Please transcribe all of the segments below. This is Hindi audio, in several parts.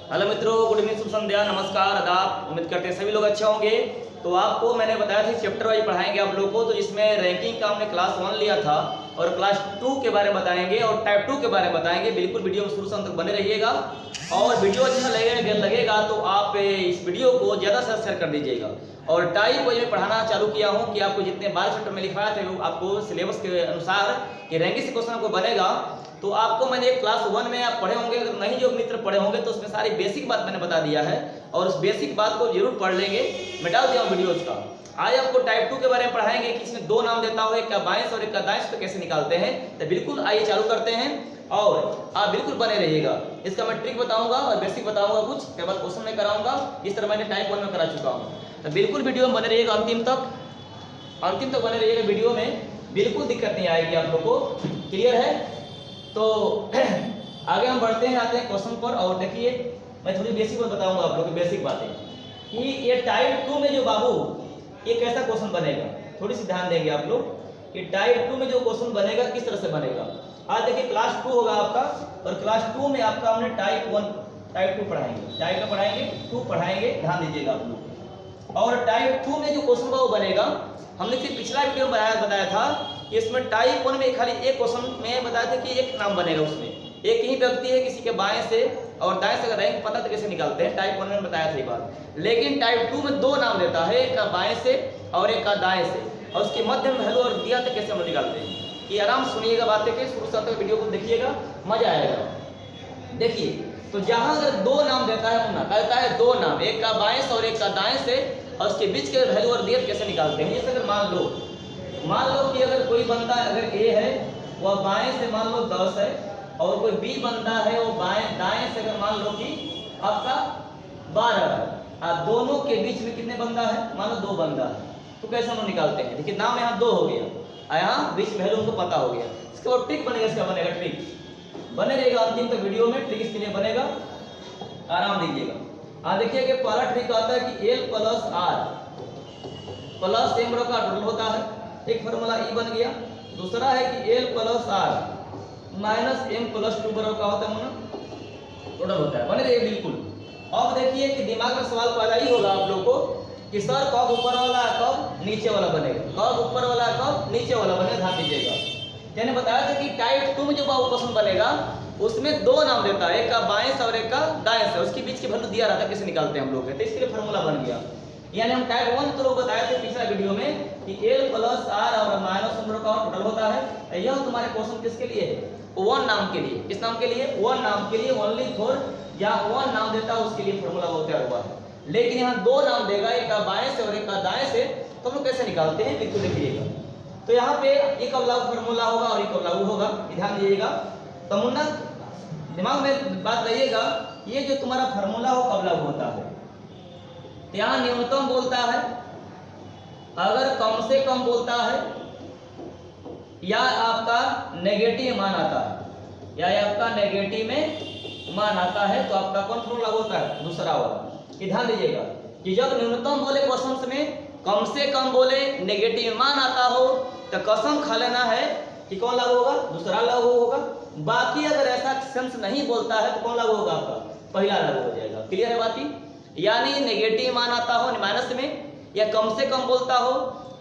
हेलो मित्रों, गुड इवनिंग, शुभ संध्या, नमस्कार, आदाब। उम्मीद करते हैं सभी लोग अच्छे होंगे। तो आपको मैंने बताया था चैप्टर वाइज पढ़ाएंगे आप लोगों को। तो इसमें रैंकिंग का हमने क्लास 1 लिया था और क्लास 2 के बारे में बताएंगे और टाइप 2 के बारे में बताएंगे। बिल्कुल वीडियो में शुरू से अंत तक बने रहिएगा और वीडियो अच्छा लगेगा तो आप इस वीडियो को ज़्यादा से शेयर कर दीजिएगा। और टाइप वाइज में पढ़ाना चालू किया हूँ कि आपको जितने 12 चैप्टर में लिखाया था वो आपको सिलेबस के अनुसार ये रैंकिंग से क्वेश्चन आपको बनेगा। तो आपको मैंने क्लास 1 में आप पढ़े होंगे, अगर नहीं जो मित्र पढ़े होंगे तो उसमें सारी बेसिक बात मैंने बता दिया है और उस बेसिक बात को जरूर पढ़ लेंगे। मैं डाल दिया हूँ वीडियोज का। आज आपको टाइप 2 के बारे में पढ़ाएंगे कि इसमें दो नाम देता हो, एक का बाएं और एक का दाएं, तो कैसे निकालते हैं। तो बिल्कुल आइए चालू करते हैं और आप बिल्कुल बने रहिएगा। इसका मैं ट्रिक बताऊंगा और बेसिक बताऊंगा, कुछ के बाद क्वेश्चन में कराऊंगा। इस तरह मैंने टाइप 1 में करा चुका हूँ। तो बिल्कुल वीडियो में बने रहिएगा अंतिम तक बने रहिएगा। वीडियो में बिल्कुल दिक्कत नहीं आएगी आप लोग को। क्लियर है? तो आगे हम बढ़ते हैं, आते हैं क्वेश्चन पर। और देखिए मैं थोड़ी बेसिक बात बताऊंगा आप लोग को, बेसिक बातें कि ये टाइप 2 में जो बाबू ये कैसा क्वेश्चन बनेगा, थोड़ी सी ध्यान देंगे आप लोग कि टाइप 2 में जो क्वेश्चन बनेगा किस तरह से बनेगा। आज देखिए क्लास 2 होगा आपका और क्लास 2 में आपका हमने टाइप 1 टाइप 2 पढ़ाएंगे, टाइप का पढ़ाएंगे, 2 पढ़ाएंगे, ध्यान दीजिएगा आप लोग। और टाइप 2 में जो क्वेश्चन वो बनेगा, हमने सिर्फ पिछला वीडियो में बताया था कि इसमें टाइप 1 में खाली एक क्वेश्चन में बताया था कि एक नाम बनेगा, उसमें एक ही व्यक्ति है, किसी के बाएं से और दाएं से अगर रैंक पता तो कैसे निकालते हैं, टाइप 1 में बताया था ये बात। लेकिन टाइप 2 में दो नाम देता है, एक का बाएं से और एक का दाएं से, और उसके मध्य में वैल्यू और दिया था कैसे हम निकालते हैं। ये आराम सुनिएगा बातें के, शुरू से वीडियो को देखिएगा, मजा आएगा। देखिए तो जहां अगर दो नाम देता है, मुन्ना कहता है दो नाम, एक का बाएं से और एक का दाएं से, और उसके बीच के वैल्यू और दिया कैसे निकालते हैं। जैसे अगर मान लो कि अगर कोई बंदा अगर ए है वह बाएं से मान लो 10 है और कोई बी बंदा है वो दाएं से अगर मान लो कि आपका 12 है, आप दोनों के बीच में कितने बंदा है, मान लो 2 बंदा है, तो कैसे हम निकालते हैं। देखिए नाम यहाँ 2 हो गया, यहाँ बीच वैल्यू उनको पता हो गया। इसके बाद ट्रिक बनेगा, इसका बनेगा ट्रिक, बने रहेगा अंतिम तक वीडियो में। ट्रिक इसके लिए बनेगा, आराम दीजिएगा। देखिए कि पहला ट्रिक आता है कि L + R प्लस M का टोटल होता है, एक फॉर्मूला E बन गया। दूसरा है कि L + R - M + 2 का होता है, टोटल होता है, बने रहिए बिल्कुल। अब देखिए कि दिमाग में सवाल पैदा ही होगा आप लोग को कि सर कब ऊपर वाला कब नीचे वाला बनेगा, कब ऊपर वाला कब नीचे वाला बनेगा। ध्यान दीजिएगा, मैंने बताया था कि टाइप 2 में जो क्वेश्चन बनेगा उसमें दो नाम देता है, एक का बाएं से और एक का दाएं से, उसके बीच की वैल्यू दिया रहता है, कैसे निकालते हैं हम लोग। तो इसके लिए फॉर्मूला बन गया। यानी हम टाइप 1 तो लोग बताए थे पिछला वीडियो में कि L + R और -M का टोटल होता है। यह तुम्हारे क्वेश्चन किसके लिए है, 1 नाम के लिए। किस नाम के लिए, 1 नाम के लिए, ओनली फॉर जहाँ 1 नाम देता है उसके लिए फॉर्मूला होता हुआ है। लेकिन यहाँ 2 नाम देगा, एक का बाएं से और एक का दाएं से, तो हम लोग कैसे निकालते हैं बिल्कुल देखिएगा। तो यहाँ पे एक अब लागू फॉर्मूला होगा और एक अब लागू होगा, ध्यान दीजिएगा। तो मुन्ना दिमाग में बात रहिएगा, ये जो तुम्हारा फॉर्मूला हो कब लागू होता है। यहाँ न्यूनतम बोलता है, अगर कम से कम बोलता है, या आपका नेगेटिव मान आता है, या आपका नेगेटिव में मान आता है, तो आपका कौन फॉर्मूला होता है, दूसरा वाला। ध्यान दीजिएगा कि जब न्यूनतम बोले क्वेश्चन में, कम से कम बोले, नेगेटिव मान आता हो, तो कसम खा लेना है कि कौन लागू होगा, दूसरा लागू होगा। बाकी अगर ऐसा सेंस नहीं बोलता है तो कौन लागू होगा, आपका पहला लागू हो जाएगा। क्लियर है बात ही। यानी नेगेटिव मान आता हो माइनस में, या कम से कम बोलता हो,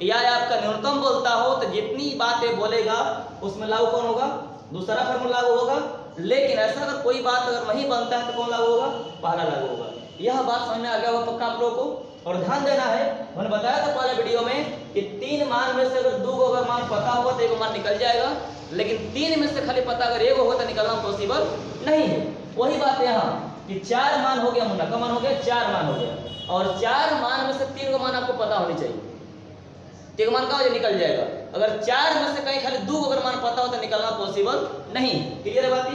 या आपका न्यूनतम बोलता हो, तो जितनी बातें बोलेगा उसमें लागू कौन होगा, दूसरा फॉर्मूला लागू होगा। लेकिन ऐसा अगर कोई बात अगर नहीं बनता है तो कौन लागू होगा, पहला लागू होगा। यह बात समझ में आ गया होगा पक्का आप लोगों को। और ध्यान देना है, मैंने बताया था पहले वीडियो में कि 3 मान में से अगर 2 को अगर मान पता होगा तो 1 मान निकल जाएगा, लेकिन 3 में से खाली पता अगर 1 होगा तो निकलना पॉसिबल नहीं है। वही बात यहाँ कि 4 मान हो गया, मुन्ना का मान हो गया, 4 मान हो गया, और 4 मान में से 3 को मान आपको पता होनी चाहिए, 3 मान का हो निकल जाएगा। अगर 4 में से कहीं खाली 2 अगर मान पता हो तो निकलना पॉसिबल नहीं। क्लियर है बात,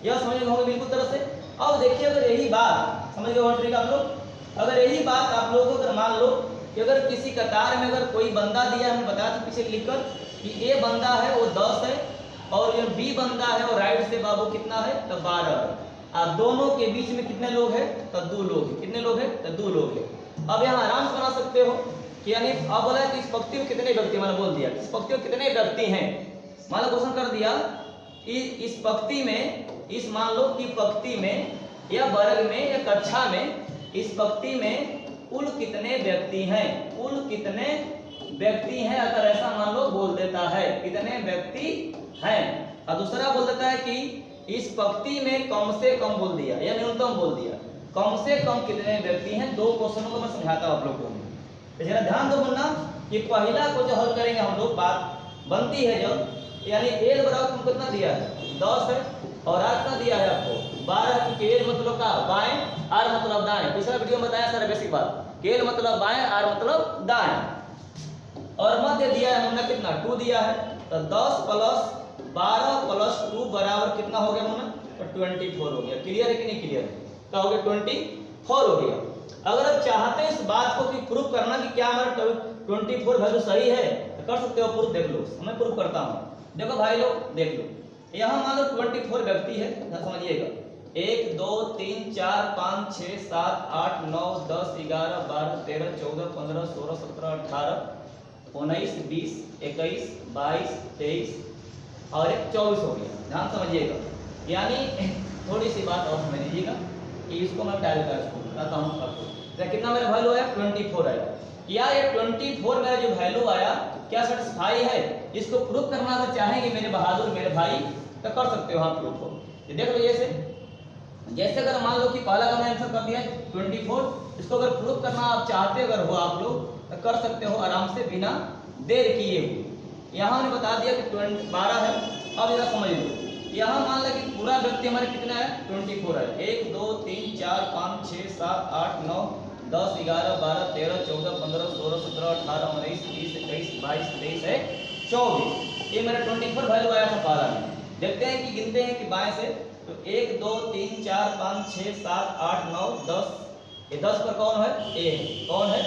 यह समझ होंगे बिल्कुल तरह से। अब देखिए अगर यही बात समझ गए ट्रिक आप लोग, अगर यही बात आप लोगों को अगर मान लो कि अगर किसी कतार में अगर कोई बंदा दिया, हमने बताया था पीछे लिखकर कि ए बंदा है वो 10 है और ये बी बंदा है वो राइट से बाबू कितना है, तो 12 है। आप दोनों के बीच में कितने लोग हैं, तो 2 लोग हैं। कितने लोग हैं, तो 2 लोग हैं। अब यहाँ आराम से बना सकते हो कि यानी अब बोला कि इस पंक्ति में कितने व्यक्ति, मैंने बोल दिया इस पंक्ति में कितने व्यक्ति हैं, मान लो क्वेश्चन कर दिया इस पंक्ति में, इस मान लो कि पंक्ति में या वर्ग में या कक्षा में इस पंक्ति में कुल कितने व्यक्ति हैं, कुल कितने व्यक्ति हैं, अगर ऐसा मान लो बोल देता है कितने व्यक्ति हैं, और दूसरा बोल देता है कि इस पंक्ति में कम से कम बोल दिया या न्यूनतम बोल दिया, कम से कम कितने व्यक्ति हैं। दो क्वेश्चनों को मैं समझाता हूं आप लोगों को। तो जरा ध्यान दो वरना कि पहला को जो हल करेंगे हम लोग बात बनती है जब, यानी एल बराबर तुमको कितना दिया है 10 है और आर कितना दिया है आपको 12, क्योंकि एल मतलब का बाएं, आर मतलब दाएं। पिछला वीडियो में बताया सर बेसिक बात, एल मतलब बाएं, आर मतलब दाएं। और मध्य दिया है हमने कितना 2 दिया है, तो 10 + 12 + 2 बराबर कितना हो गया हमने, तो 24 हो गया। क्लियर है कि नहीं क्लियर? क्या हो गया 24 हो गया। अगर आप चाहते हैं इस बात को कि प्रूफ करना कि क्या हमारा 24 वैल्यू सही है तो कर सकते हो प्रूफ। देख लो, मैं प्रूफ करता हूं। देखो भाई लोग देख लो, यहाँ मान लो 24 व्यक्ति है, समझिएगा 1 2 3 4 5 6 7 8 9 10 11 12 13 14 15 16 17 18 19 20 21 22 23 और 24 हो गया। ध्यान समझिएगा, यानी थोड़ी सी बात और समझ लीजिएगा कि इसको मैं टाइप करता हूँ आपको। कितना मेरा वैल्यू आया 24 आया। क्या ये 24 मेरा जो वैल्यू आया क्या सेटिस्फाई है? इसको प्रूफ करना अगर चाहेंगे मेरे बहादुर मेरे भाई तो कर सकते हो आप प्रूफ को। देख लो जैसे अगर मान लो कि पहला का मैं आंसर कर दिया 24, इसको अगर प्रूफ करना आप चाहते अगर हो आप लोग तो कर सकते हो आराम से बिना देर किए हुए। यहाँ हमने बता दिया कि 12 है। अब जरा समझ लो, यहाँ मान लो कि पूरा व्यक्ति हमारे कितना है 24 है। 1 2 3 4 5 6 7 8 9 10 11 12 13 14 15 16 17 18 19 20 21 22 23 है 24। ये मेरा 24 वैल्यू आया था पहला में। देखते हैं कि गिनते हैं कि बाएं से, तो 1 2 3 4 5 6 7 8 9 10। ये 10 पर कौन है? ए है। कौन है?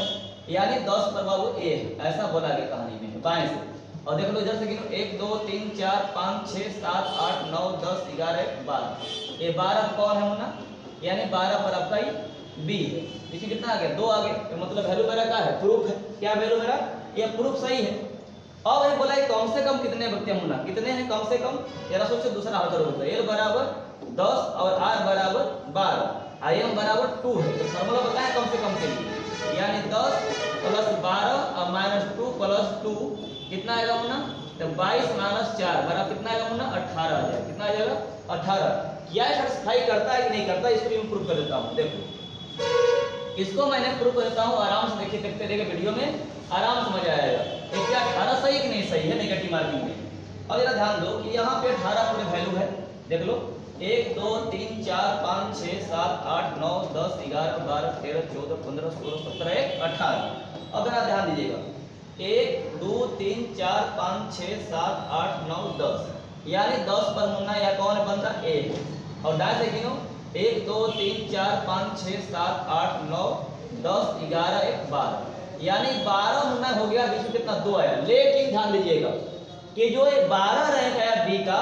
यानी 10 पर बाबू ए है, ऐसा बोला गया कहानी में बाएं से। और देख लो इधर से गिनो 1 2 3 4 5 6 7 8 9 10 11 12। ये 12 कौन है मुन्ना? यानी 12 पर आपका ही बी है। इसी कितना आ गया 2 आ गया, तो मतलब वैल्यू मेरा क्या है? प्रूफ है। क्या वैल्यू मेरा? ये प्रूफ सही है। अब ये बोला कम से कम कितने व्यक्ति हैं मुन्ना? कितने हैं कम से कम? जरा सोचो दूसरा हल करोगे। एल बराबर 10 और आर बराबर 12, आई एम बराबर 2 है। तो फॉर्मूला बताएं कम से कम के लिए, यानी 10 + 12 और -2 + 2 कितना आएगा मुन्ना? तो 22 - 4 बराबर कितना आएगा मुन्ना? 18 आ जाएगा। कितना आ जाएगा? 18। क्या सेटिस्फाई करता है कि नहीं करता? इसको मैं प्रूफ कर देता हूँ। देखो इसको मैंने प्रूफ कर देता हूँ, आराम से देखिए, देखते देखिए वीडियो में आराम समझ आएगा। तो क्या 18 सही कि नहीं सही है नेगेटिव मार्किंग में? अब जरा ध्यान दो कि यहाँ पे 18 पूरे वैल्यू है। देख लो 1 2 3 4 5 6 7 8 9 10 11 12 13 14 15 16 17 18। अब जरा ध्यान दीजिएगा 1 2 3 4 5 6 7 8 9 10, यानी 10 पर मुन्ना या कौन है बंदा? ए। और दाएं से गिनो 1 2 3 4 5 6 7 8 9 10 11 12, यानी 12 मुन्ना हो गया। बीच में कितना? 2 आया। लेकिन ध्यान दीजिएगा कि जो ये 12 रैंक आया बी का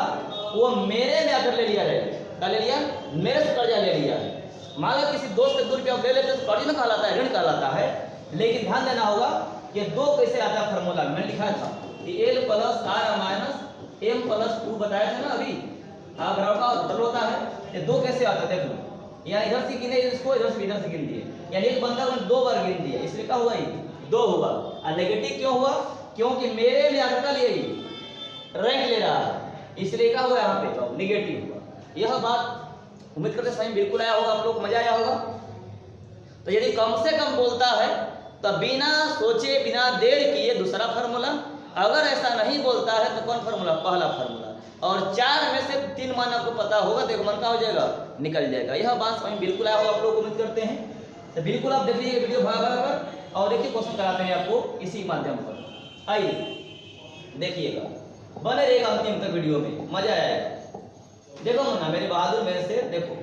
वो मेरे में आकर ले लिया रहेगा। क्या ले लिया? मेरे से कर्जा ले लिया है। मान लो किसी दोस्त से 2 रुपया ले लेते तो कर्ज में कहलाता है, ऋण कहलाता है। लेकिन ध्यान देना होगा कि 2 कैसे आता है फॉर्मूला में लिखा था कि एल + आर - एम + 2 बताया था ना अभी। हाँ बराबर का होता है। ये 2 कैसे आता है देख लो, या इधर से गिने इसको, इधर से गिन दिए, यानी एक बंदा को 2 बार गिन दिया, इसलिए क्या हुआ? 2 हुआ। और नेगेटिव क्यों हुआ? क्योंकि मेरे में आकर का लिए रैंक ले रहा है, इसलिए क्या हुआ यहाँ पे? नेगेटिव हुआ। यह बात उम्मीद करते सही बिल्कुल आया होगा, आप लोग को मजा आया होगा। तो यदि कम से कम बोलता है तो बिना सोचे बिना देर किए दूसरा फार्मूला, अगर ऐसा नहीं बोलता है तो कौन फार्मूला? पहला फार्मूला। और 4 में से 3 मान आपको पता होगा तो एक मान का हो जाएगा? निकल जाएगा। यह बात समझ बिल्कुल आया होगा, आप लोग उम्मीद करते हैं। तो बिल्कुल आप देख लीजिए वीडियो भाग और देखिए क्वेश्चन कराते हैं आपको इसी माध्यम पर। आइए देखिएगा, बने रहेगा अंतिम तक वीडियो में, मजा आएगा। देखो मुन्ना मेरे बहादुर मेरे से देखो,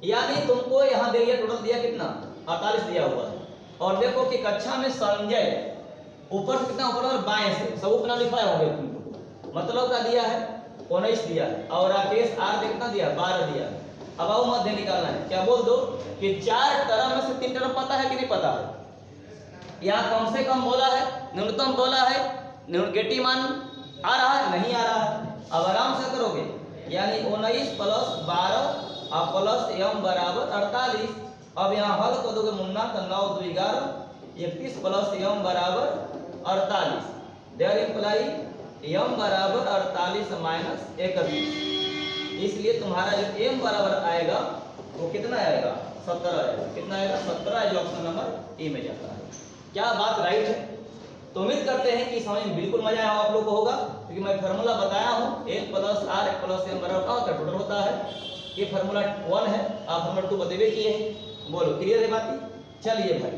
यानी तुमको यहाँ दे दिया टोटल दिया कितना? 48 दिया हुआ है। और देखो कि कक्षा में संजय ऊपर से कितना? ऊपर और बाएं से सब अपना लिखा होगा तुमको, मतलब क्या दिया है? 19 दिया है। और राकेश आर कितना दिया? 12 दिया। अब आओ मध्य निकालना है। क्या बोल दो कि 4 टर्म में से 3 टर्म पता है कि नहीं पता है? यहाँ कम से कम बोला है, न्यूनतम बोला है, नेगेटिव मान आ रहा है नहीं आ रहा है। अब आराम से करोगे, यानी 19 + 12 और प्लस m बराबर 48। अब यहाँ हल कर दोगे मुन्ना तो 9 2 11 31 प्लस m बराबर 48। देयर इम्प्लाई m बराबर 48 माइनस 31। इसलिए तुम्हारा जो m बराबर आएगा वो कितना आएगा 17 आएगा। कितना आएगा 17 है, जो ऑप्शन नंबर ए में जाता है। क्या बात राइट है? तो उम्मीद करते हैं कि समझ में बिल्कुल मजा आया आप लोग को होगा, क्योंकि मैं फार्मूला बताया हूँ 1 प्लस r 1 प्लस m बराबर का टोटल होता है। ये फार्मूला 1 है, आप फार्मूला 2 बतेबे किए हैं। बोलो क्लियर है बात? चलिए भाई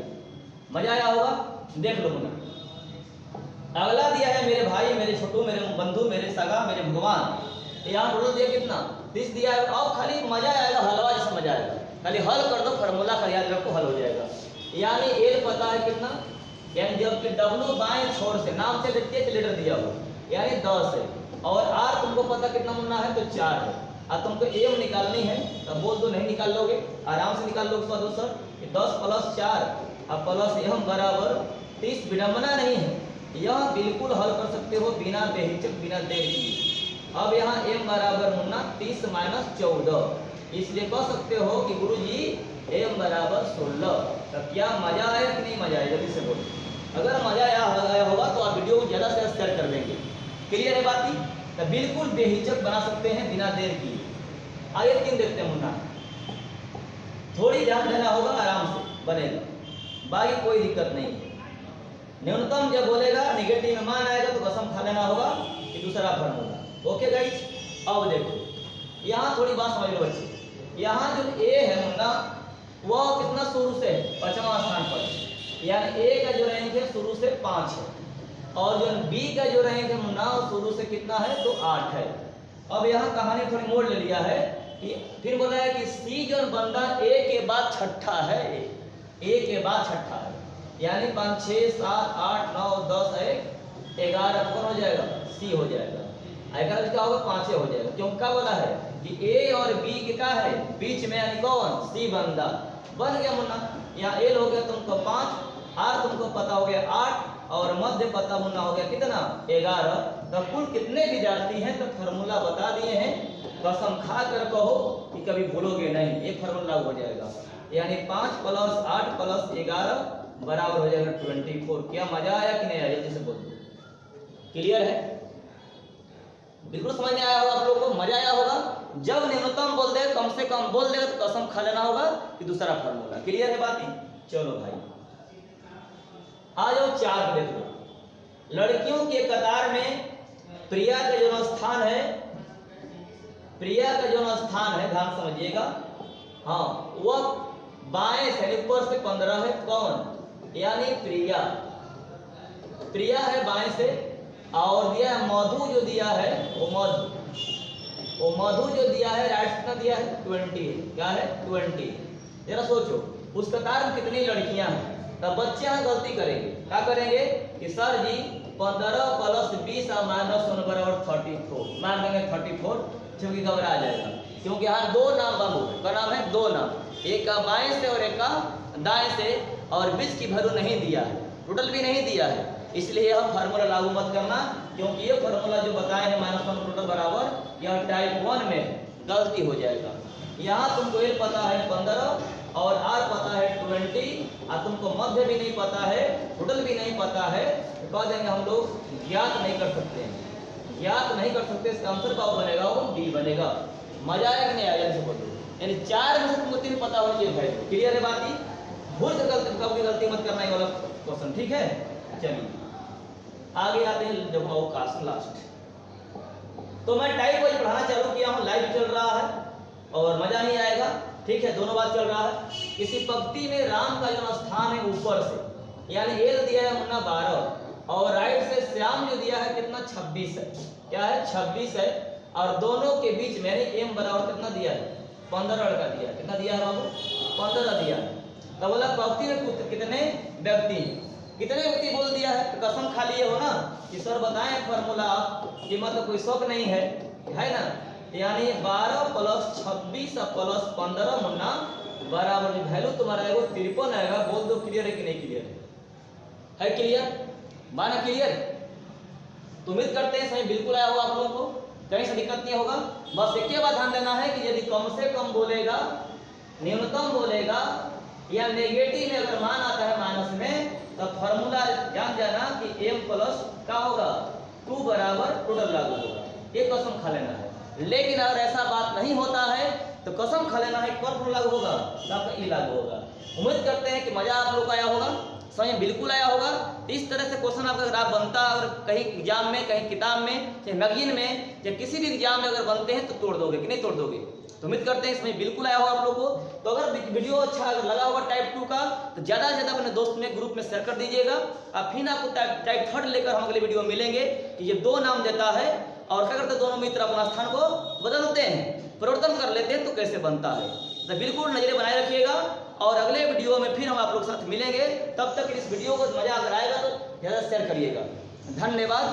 मजा आया होगा, देख लो मुन्ना। अगला दिया है मेरे भाई, मेरे छोटू, मेरे बंधु, मेरे सगा, मेरे भगवान। यहाँ टोटल दिया कितना 30 दिया है। अब खाली मजा आएगा, हलवा जैसा मजा आएगा। खाली हल कर दो, फार्मूला का याद रखो, हल हो जाएगा। यानी एल पता है कितना, यानी जब डब्लू बाएं छोर से नाम से देखते हैं लीटर दिया हुआ यानी 10 है, और आर तुमको पता कितना मुन्ना है तो 4 है। और तुमको एम निकालनी है तब बोल दो, नहीं निकाल लोगे आराम से निकाल लोगे। सर 10 प्लस 4 और प्लस एम बराबर 30। विडंबना नहीं है, यह बिल्कुल हल कर सकते हो बिना बेहिचक बिना देर किए। अब यहाँ m बराबर मुन्ना 30 माइनस 14, इसलिए कह सकते हो कि गुरुजी m बराबर 16। तब क्या मजा आया कि नहीं मजा आया? जल्दी से बोलो। अगर मजा आया होगा तो आप वीडियो को ज़्यादा से ज़्यादा शेयर कर देंगे। क्लियर है बात? तो बिल्कुल बेहिचक बना सकते हैं बिना देर किए। आगे 3 देखते हैं मुन्ना, थोड़ी ध्यान देना होगा, आराम से बनेगा, बाकी कोई दिक्कत नहीं है। न्यूनतम जब बोलेगा निगेटिव में मान आएगा तो कसम खा लेना होगा कि दूसरा फार्मूला। ओके गाइस, अब देखो यहाँ थोड़ी बात समझ लो बच्चे। यहाँ जो ए है मुन्ना वह कितना शुरू से है 5वां स्थान पर, यानी ए का जो रैंक है शुरू से 5 है, और जो बी का जो रैंक है मुन्ना शुरू से कितना है तो 8 है। अब यहाँ कहानी थोड़ी मोड़ ले लिया है कि फिर बोला है कि सी जो बंदा ए के बाद छठा है, ए के बाद छठा है, यानी 5 6 7 8 9 10 11 कौन हो जाएगा? सी हो जाएगा। 11 क्या होगा? 5 हो जाएगा। क्यों क्या बोला है कि ए और बी के क्या है बीच में, यानी कौन? सी बंदा बन गया मुन्ना। यहाँ एल हो गया तुमको 5, आर तुमको पता हो गया 8, और मध्य पता मुन्ना हो गया कितना 11। तो कुल कितने विद्यार्थी हैं तो फार्मूला बता दिए हैं। कसम खा कर कहो कि कभी भूलोगे नहीं, एक फार्मूला हो जाएगा। यानी 5 प्लस 8 प्लस 11 बराबर हो जाएगा 24। क्या मजा आया कि नहीं आया? जल्दी से बोल दो। क्लियर है? बिल्कुल समझ में आया होगा आप लोगों को, मजा आया होगा। जब न्यूनतम बोल दे, कम से कम बोल देगा तो कसम खा लेना होगा कि दूसरा फार्मूला। क्लियर है बात? चलो भाई आ जाओ 4 देख लो। लड़कियों के कतार में प्रिया का जो स्थान है, प्रिया का जो स्थान है ध्यान समझिएगा, हाँ वह बाएं से ऊपर से 15 है। कौन? यानी प्रिया, प्रिया है बाएं से। और दिया है मधु, जो दिया है वो मधु जो दिया है राइट कितना दिया है 20। क्या है 20। जरा सोचो उस कतार में कितनी लड़कियां हैं। तब बच्चे यहाँ गलती करेंगे, क्या करेंगे कि सर जी 15 प्लस 20 और माइनस 1 बराबर 34 मान देंगे 34, क्योंकि घबरा जाएगा। क्योंकि यहाँ 2 नाम बाबू का नाम है, 2 नाम, एक का बाएं से और एक का दाएं से, और बीच की वैल्यू नहीं दिया है, टोटल भी नहीं दिया है। इसलिए यह फार्मूला लागू मत करना, क्योंकि ये फार्मूला जो बताए हैं माइनस 1 टोटल बराबर, यह टाइप 1 में गलती हो जाएगा। यहाँ तुमको ये पता है 15 और आर पता है 20, और तुमको मध्य भी नहीं पता है, टोटल भी नहीं पता है, तो कह देंगे हम लोग ज्ञात नहीं कर सकते हैं, ज्ञात नहीं कर सकते। इसका आंसर क्या बनेगा? वो डी बनेगा। मजा आया कि नहीं आया? जल्दी बोलो। यानी 4 में से तुमको 3 पता हो चाहिए भाई। क्लियर है बात? भूल कर गलती मत करना ये वाला क्वेश्चन, ठीक है? चलिए आगे आते हैं जब अवकाश लास्ट। तो मैं टाइप वाइज पढ़ाना चालू किया हूँ, लाइव चल रहा है और मजा नहीं आएगा, ठीक है? दोनों बात चल रहा है। किसी पंक्ति में राम का जो स्थान है ऊपर से, यानी एल दिया है मुन्ना 12, और राइट से श्याम जो दिया है कितना 26 है। क्या है 26 है, और दोनों के बीच में एम बराबर कितना दिया है 15 लड़का दिया है। कितना दिया है बाबू? 15 दिया है। तो बोला पंक्ति में कितने व्यक्ति हैं, कितने व्यक्ति बोल दिया है। तो कसम खा लिए हो ना कि सर बताएं फार्मूला, कि मतलब कोई शौक नहीं है ना। यानी 12 प्लस 26 प्लस 15 मुन्ना बराबर जो वैल्यू तुम्हारा है वो 53 आएगा। बोल दो क्लियर है कि नहीं क्लियर है? क्लियर? माना क्लियर? तो उम्मीद करते हैं सही बिल्कुल आया होगा आप लोगों को। कहीं से दिक्कत नहीं होगा। बस एक बात ध्यान देना है कि यदि कम से कम बोलेगा, न्यूनतम बोलेगा या नेगेटिव में अगर मान आता है माइनस में, तो फॉर्मूला जान जाना कि m प्लस क्या होगा 2 बराबर टोटल लागू होगा। ये कसम खा लेना है। लेकिन अगर ऐसा बात नहीं होता है तो कसम खा लेना है कौन फॉर्मूला लागू होगा, तो आपका ई लागू होगा। उम्मीद करते हैं कि मजा आप लोग को आया होगा, समझ में बिल्कुल आया होगा। इस तरह से क्वेश्चन आपका अगर आप बनता, अगर कहीं एग्जाम में, कहीं किताब में, चाहे मैगजीन में, या किसी भी एग्जाम में अगर बनते हैं तो तोड़ दोगे कि नहीं तोड़ दोगे। तो उम्मीद करते हैं इसमें बिल्कुल आया होगा आप लोग को। तो अगर वीडियो अच्छा अगर लगा होगा टाइप 2 का, तो ज़्यादा से ज़्यादा अपने दोस्त में ग्रुप में शेयर कर दीजिएगा। अब फिर आपको टाइप 3 लेकर हम अगले वीडियो में मिलेंगे कि ये 2 नाम देता है और क्या करते हैं, दोनों मित्र अपना स्थान को बदलते हैं, परिवर्तन कर लेते हैं, तो कैसे बनता है। तो बिल्कुल नजरें बनाए रखिएगा और अगले वीडियो में फिर हम आप लोग के साथ मिलेंगे। तब तक इस वीडियो को मजा अगर आएगा तो ज़्यादा शेयर करिएगा। धन्यवाद।